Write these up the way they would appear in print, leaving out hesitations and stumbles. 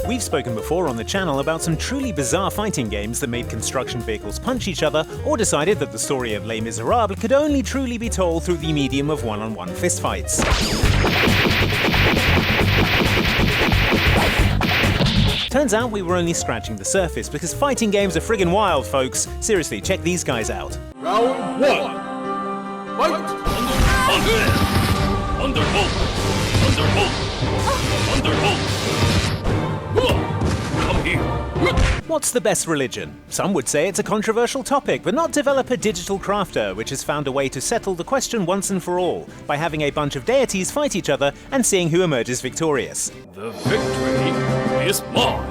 We've spoken before on the channel about some truly bizarre fighting games that made construction vehicles punch each other, or decided that the story of Les Miserables could only truly be told through the medium of one-on-one fistfights. Turns out we were only scratching the surface, because fighting games are friggin' wild, folks. Seriously, check these guys out. Round 1. Fight! Underhold! Underhold! Underhold! Come here! What's the best religion? Some would say it's a controversial topic, but not developer Digital Crafter, which has found a way to settle the question once and for all, by having a bunch of deities fight each other and seeing who emerges victorious. The victory is mine!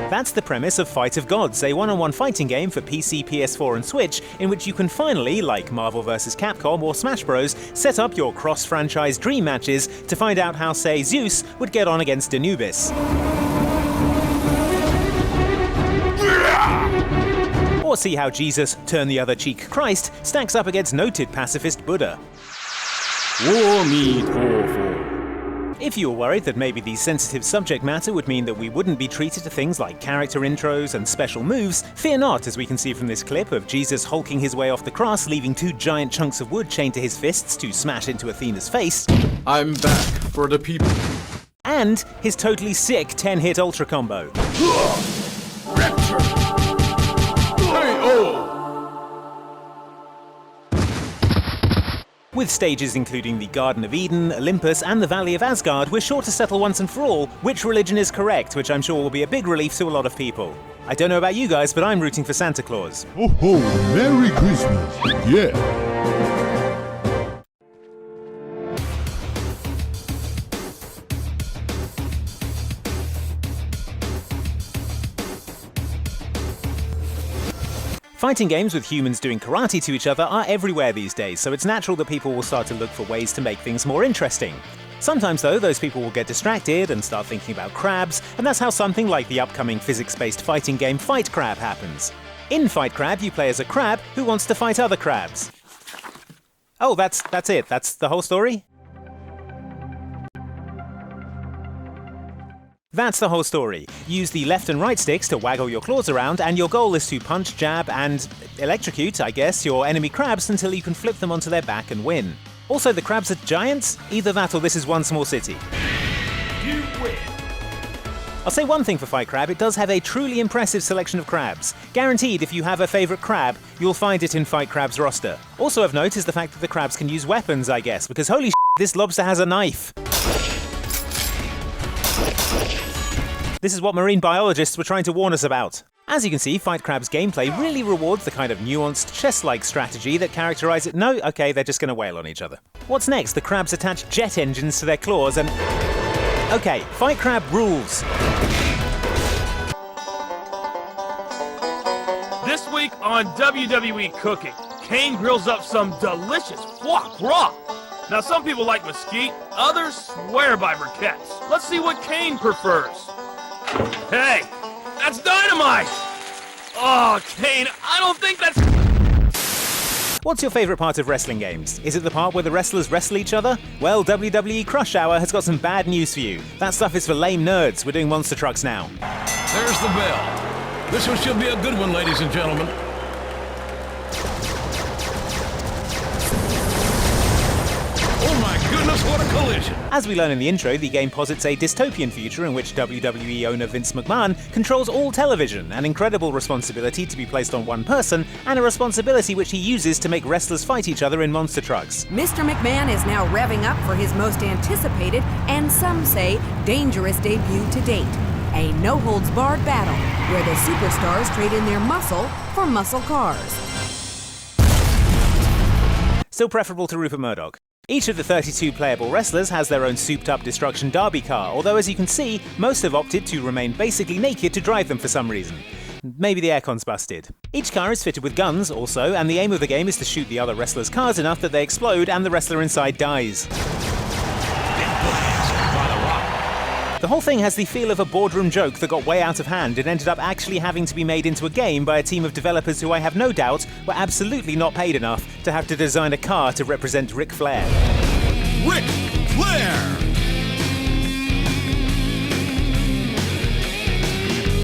That's the premise of Fight of Gods, a one-on-one fighting game for PC, PS4 and Switch, in which you can finally, like Marvel vs. Capcom or Smash Bros, set up your cross-franchise dream matches to find out how, say, Zeus would get on against Anubis. Or see how Jesus, turn the other cheek Christ, stacks up against noted pacifist Buddha. If you were worried that maybe the sensitive subject matter would mean that we wouldn't be treated to things like character intros and special moves, fear not, as we can see from this clip of Jesus hulking his way off the cross, leaving 2 giant chunks of wood chained to his fists to smash into Athena's face. I'm back for the people. And his totally sick 10-hit ultra combo. Rapture! Hey-oh! With stages including the Garden of Eden, Olympus, and the Valley of Asgard, we're sure to settle once and for all which religion is correct, which I'm sure will be a big relief to a lot of people. I don't know about you guys, but I'm rooting for Santa Claus. Oh ho, Merry Christmas! Yeah! Fighting games with humans doing karate to each other are everywhere these days, so it's natural that people will start to look for ways to make things more interesting. Sometimes, though, those people will get distracted and start thinking about crabs, and that's how something like the upcoming physics-based fighting game Fight Crab happens. In Fight Crab, you play as a crab who wants to fight other crabs. Oh, that's it? That's the whole story? That's the whole story. Use the left and right sticks to waggle your claws around, and your goal is to punch, jab, and electrocute, I guess, your enemy crabs until you can flip them onto their back and win. Also, the crabs are giants. Either that or this is one small city. You win! I'll say one thing for Fight Crab, it does have a truly impressive selection of crabs. Guaranteed, if you have a favourite crab, you'll find it in Fight Crab's roster. Also of note is the fact that the crabs can use weapons, I guess, because holy shit, this lobster has a knife. This is what marine biologists were trying to warn us about. As you can see, Fight Crab's gameplay really rewards the kind of nuanced, chess-like strategy that characterize it. No, okay, they're just gonna wail on each other. What's next? The crabs attach jet engines to their claws and... Okay, Fight Crab rules. This week on WWE Cooking, Kane grills up some delicious foie gras. Now some people like mesquite, others swear by briquettes. Let's see what Kane prefers. Hey, that's dynamite! Oh, Kane, I don't think that's... What's your favorite part of wrestling games? Is it the part where the wrestlers wrestle each other? Well, WWE Crush Hour has got some bad news for you. That stuff is for lame nerds. We're doing monster trucks now. There's the bell. This one should be a good one, ladies and gentlemen. Oh my goodness, what a collision! As we learn in the intro, the game posits a dystopian future in which WWE owner Vince McMahon controls all television, an incredible responsibility to be placed on one person, and a responsibility which he uses to make wrestlers fight each other in monster trucks. Mr. McMahon is now revving up for his most anticipated, and some say, dangerous debut to date. A no-holds-barred battle, where the superstars trade in their muscle for muscle cars. Still preferable to Rupert Murdoch. Each of the 32 playable wrestlers has their own souped-up Destruction Derby car, although as you can see, most have opted to remain basically naked to drive them for some reason. Maybe the aircon's busted. Each car is fitted with guns, also, and the aim of the game is to shoot the other wrestlers' cars enough that they explode and the wrestler inside dies. The whole thing has the feel of a boardroom joke that got way out of hand and ended up actually having to be made into a game by a team of developers who I have no doubt were absolutely not paid enough to have to design a car to represent Ric Flair. Ric Flair!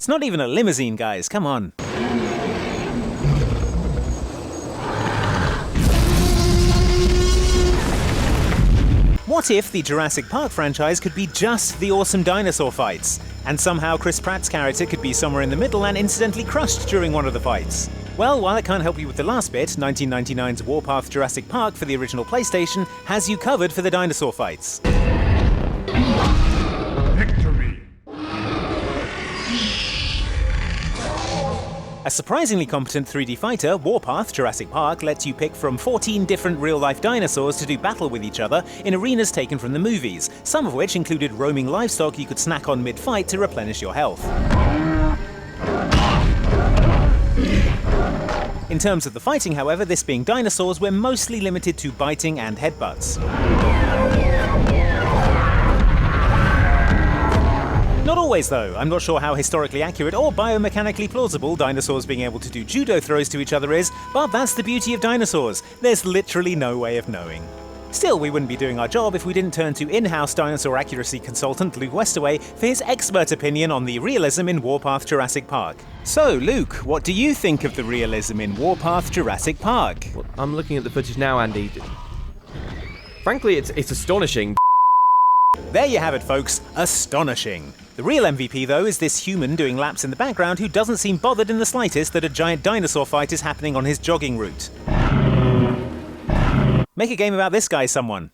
It's not even a limousine, guys, come on. What if the Jurassic Park franchise could be just the awesome dinosaur fights? And somehow Chris Pratt's character could be somewhere in the middle and incidentally crushed during one of the fights? Well, while I can't help you with the last bit, 1999's Warpath Jurassic Park for the original PlayStation has you covered for the dinosaur fights. Victory. A surprisingly competent 3D fighter, Warpath Jurassic Park lets you pick from 14 different real-life dinosaurs to do battle with each other in arenas taken from the movies, some of which included roaming livestock you could snack on mid-fight to replenish your health. In terms of the fighting, however, this being dinosaurs, we're mostly limited to biting and headbutts. Not always, though. I'm not sure how historically accurate or biomechanically plausible dinosaurs being able to do judo throws to each other is, but that's the beauty of dinosaurs. There's literally no way of knowing. Still, we wouldn't be doing our job if we didn't turn to in-house dinosaur accuracy consultant Luke Westaway for his expert opinion on the realism in Warpath Jurassic Park. So, Luke, what do you think of the realism in Warpath Jurassic Park? Well, I'm looking at the footage now, Andy. Frankly, it's astonishing. There you have it, folks. Astonishing. The real MVP, though, is this human doing laps in the background who doesn't seem bothered in the slightest that a giant dinosaur fight is happening on his jogging route. Make a game about this guy, someone.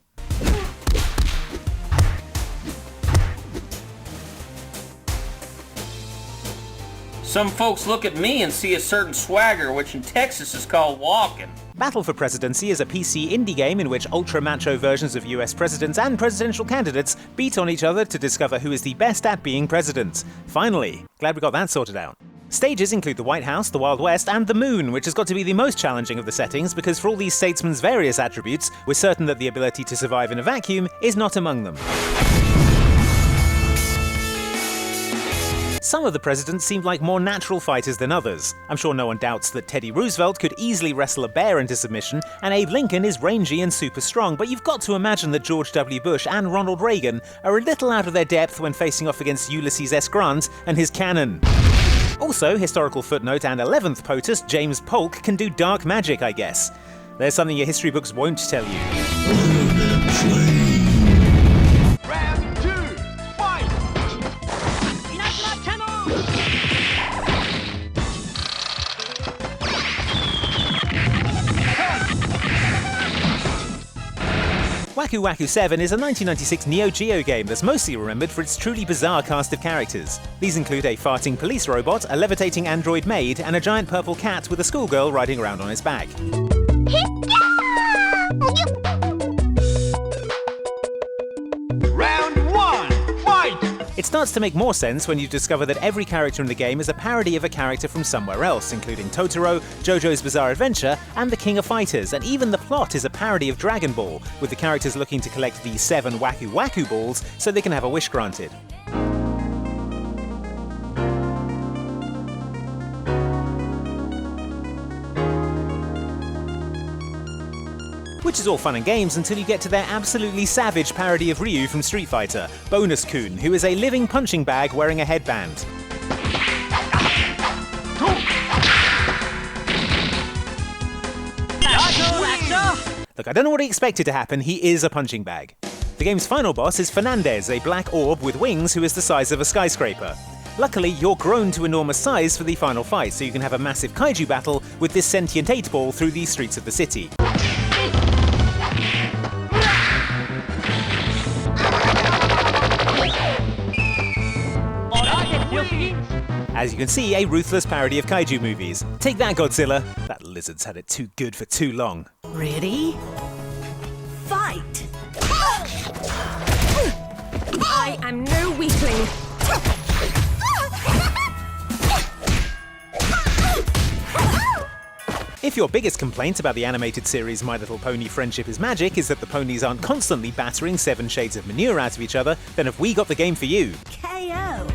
Some folks look at me and see a certain swagger, which in Texas is called walking. Battle for Presidency is a PC indie game in which ultra-macho versions of US presidents and presidential candidates beat on each other to discover who is the best at being president. Finally, glad we got that sorted out. Stages include the White House, the Wild West, and the Moon, which has got to be the most challenging of the settings because for all these statesmen's various attributes, we're certain that the ability to survive in a vacuum is not among them. Some of the presidents seemed like more natural fighters than others. I'm sure no one doubts that Teddy Roosevelt could easily wrestle a bear into submission, and Abe Lincoln is rangy and super strong, but you've got to imagine that George W. Bush and Ronald Reagan are a little out of their depth when facing off against Ulysses S. Grant and his cannon. Also, historical footnote and 11th POTUS James Polk can do dark magic, I guess. There's something your history books won't tell you. Waku Waku 7 is a 1996 Neo Geo game that's mostly remembered for its truly bizarre cast of characters. These include a farting police robot, a levitating android maid, and a giant purple cat with a schoolgirl riding around on its back. Round one, fight! It starts to make more sense when you discover that every character in the game is a parody of a character from somewhere else, including Totoro, JoJo's Bizarre Adventure, and the King of Fighters, and even the plot is a parody of Dragon Ball, with the characters looking to collect the 7 Waku Waku balls so they can have a wish granted. Which is all fun and games until you get to their absolutely savage parody of Ryu from Street Fighter, Bonus Kun, who is a living punching bag wearing a headband. Look, I don't know what he expected to happen, he is a punching bag. The game's final boss is Fernandez, a black orb with wings who is the size of a skyscraper. Luckily, you're grown to enormous size for the final fight, so you can have a massive kaiju battle with this sentient 8-ball through the streets of the city. As you can see, a ruthless parody of kaiju movies. Take that, Godzilla! That lizard's had it too good for too long. Ready? Fight! I am no weakling. If your biggest complaint about the animated series My Little Pony Friendship is Magic is that the ponies aren't constantly battering 7 shades of manure out of each other, then have we got the game for you. KO.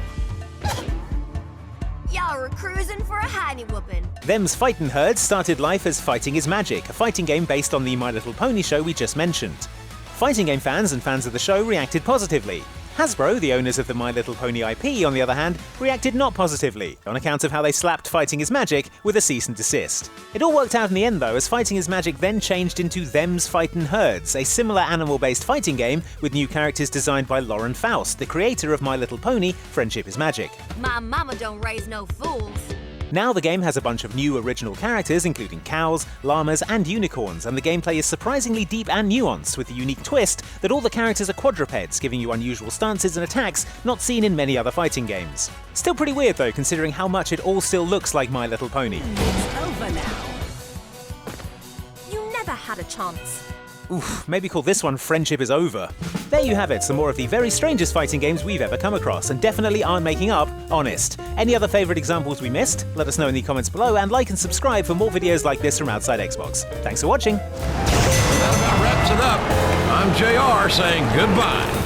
Y'all were cruising for a hiney whoopin'. Them's Fightin' Herds started life as Fighting is Magic, a fighting game based on the My Little Pony show we just mentioned. Fighting game fans and fans of the show reacted positively. Hasbro, the owners of the My Little Pony IP, on the other hand, reacted not positively, on account of how they slapped Fighting is Magic with a cease and desist. It all worked out in the end though, as Fighting is Magic then changed into Them's Fightin' Herds, a similar animal-based fighting game with new characters designed by Lauren Faust, the creator of My Little Pony, Friendship is Magic. My mama don't raise no fools. Now the game has a bunch of new original characters, including cows, llamas, and unicorns, and the gameplay is surprisingly deep and nuanced, with the unique twist that all the characters are quadrupeds, giving you unusual stances and attacks not seen in many other fighting games. Still pretty weird though, considering how much it all still looks like My Little Pony. It's over now. You never had a chance. Oof, maybe call this one Friendship is Over. There you have it, some more of the very strangest fighting games we've ever come across, and definitely aren't making up, honest. Any other favourite examples we missed? Let us know in the comments below, and like and subscribe for more videos like this from Outside Xbox. Thanks for watching. That about wraps it up. I'm JR saying goodbye.